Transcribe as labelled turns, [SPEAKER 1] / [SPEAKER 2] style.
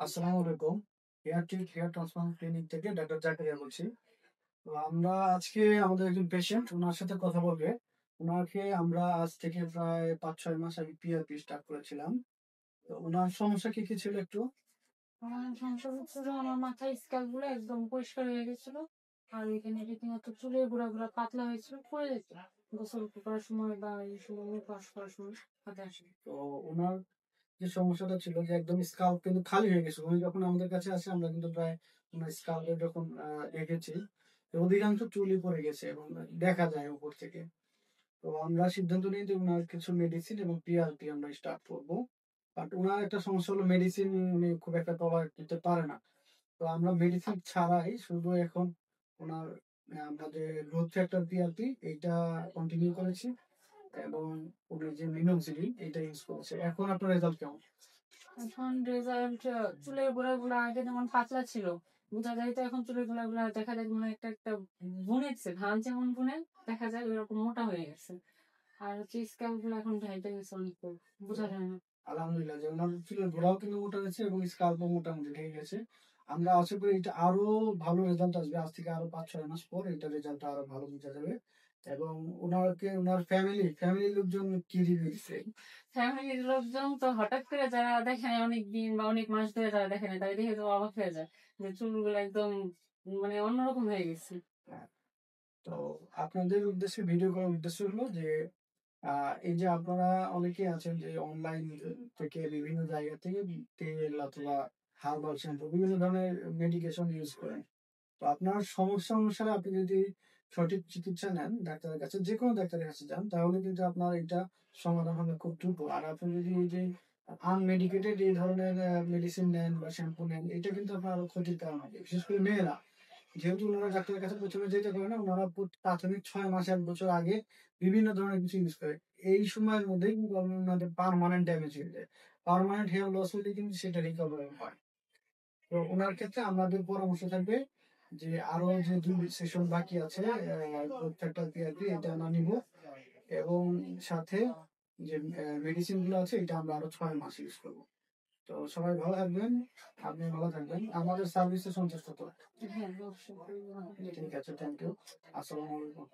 [SPEAKER 1] আসসালামু আলাইকুম। Hair transplant clinic থেকে ডাক্তার জাকারিয়া বলছি। তো আমরা আজকে আমাদের একজন পেশেন্ট উনার সাথে কথা বলবে। উনাকে আমরা আজ থেকে প্রায় ৫-৬ মাস আগে পিআরপি স্টার্ট করেছিলাম। তো উনার সমস্যা কি ছিল একটু?
[SPEAKER 2] আমার সমস্যা হচ্ছিল আমার মাথার স্ক্যাল্প গুলো একদম পরিষ্কার হয়ে গেছিল। আর এখানে রীতিমতো চুলের গোড়াগুলো পাতলা হয়েছিল, পড়ে যেত গোসল করার সময় বা এই সময় মুখ ওয়াশ করার সময় হাতে আসে।
[SPEAKER 1] তো উনার যে সমস্যাটা ছিল যে একদম স্কাল্প কিন্তু খালি হয়ে গেছিল। উনি যখন আমাদের কাছে আসে আমরা কিন্তু প্রায় উনার স্কাল্পে যখন দেখেছি অধিকাংশ চুলই পড়ে গেছে এবং দেখা যায় উপর থেকে। তো আমরা সিদ্ধান্ত নিই যে উনার কিছু মেডিসিন এবং পিআরপি আমরা স্টার্ট করব। বাট উনার একটা সমস্যা হলো মেডিসিন উনি খুব একটা টলারেট করতে পারে না। তো আমরা মেডিসিন ছাড়াই শুধু এখন উনার আমরা যে গ্রোথ ফ্যাক্টর পিআরপি এইটা কন্টিনিউ করেছি এবং উনি যে মিনোক্সিডিল এইটা ইউজ করেছে। এখন আপনার রেজাল্ট কেমন?
[SPEAKER 2] এখন রেজাল্ট, চুলের গোড়াগুলো আগে যেমন পাতলা ছিল, বোঝা যায় তো এখন চুলের গোড়াগুলো দেখা যায় মনে হয় একটা একটা বুনেছে, ধান যেমন বুনে দেখা যায় ওইরকম মোটা হয়ে গেছে। আর হচ্ছে স্ক্যাল্প গুলো এখন ঢাইতে গেছে অনেক, বোঝা যায় না।
[SPEAKER 1] আলহামদুলিল্লাহ যে উনার চুলের গোড়াও কিন্তু মোটা হয়েছে এবং স্কাল্পও মোটামুটি ঢেকে গেছে। আমরা আশা করি এটা আরো ভালো রেজাল্ট আসবে। আজ থেকে আরো ৫-৬ মাস পর এটার রেজাল্টটা আরো ভালো বোঝা যাবে। এবং উনার ফ্যামিলির লোকজন কি রিভিউ দিছে?
[SPEAKER 2] ফ্যামিলির লোকজন তো হঠাৎ করে যারা দেখে না অনেক দিন বা অনেক মাস ধরে যারা দেখে না তারা দেখে তো অবাক হয়ে যায় যে চুলগুলো একদম মানে অন্যরকম হয়ে গেছে।
[SPEAKER 1] হ্যাঁ, তো আপনাদের উদ্দেশ্যে ভিডিও করার উদ্দেশ্য হলো যে এই যে আপনারা অনেকেই আছেন যে অনলাইন থেকে বিভিন্ন জায়গা থেকে তেল অথবা হার্বাল শ্যাম্পু বিভিন্ন ধরনের মেডিকেশন ইউজ করেন। তো আপনার সমস্যা অনুসারে আপনি যদি সঠিক চিকিৎসা নেন ডাক্তারের কাছে, যেকোনো ডাক্তারের কাছে যান, তাহলে কিন্তু আপনার এটা সমাধান হবে খুব দ্রুত। আর আপনি যদি এই যে আনমেডিকেটেড এই ধরনের মেডিসিন নেন বা শ্যাম্পু নেন, এটা কিন্তু আপনার আরো ক্ষতির কারণ হবে। বিশেষ করে মেয়েরা, যেহেতু ওনারা ডাক্তারের কাছে প্রথমে যেতে পারে না, ওনারা প্রাথমিক ৬ মাস ১ বছর আগে বিভিন্ন ধরনের কিছু ইউজ করে। এই সময়ের মধ্যেই কিন্তু ওনাদের পার্মানেন্ট ড্যামেজ হয়ে যায়। পার্মানেন্ট হেয়ার লস হলে কিন্তু সেটা রিকভারি হয়। তো উনার ক্ষেত্রে আমাদের পরামর্শ থাকবে যে আরো যে ২ সেশন বাকি আছে গ্রোথ ফ্যাক্টর পিআরপি এটা আমরা নিব এবং সাথে যে মেডিসিন গুলো আছে এটা আমরা আরো ৬ মাস ইউজ করব। তো সবাই ভালো থাকবেন, আপনি ভালো থাকবেন। আমাদের সার্ভিসে সন্তুষ্ট তো?
[SPEAKER 2] হ্যাঁ, অবশ্যই।
[SPEAKER 1] ঠিক আছে, থ্যাংক ইউ। আসসালামু আলাইকুম।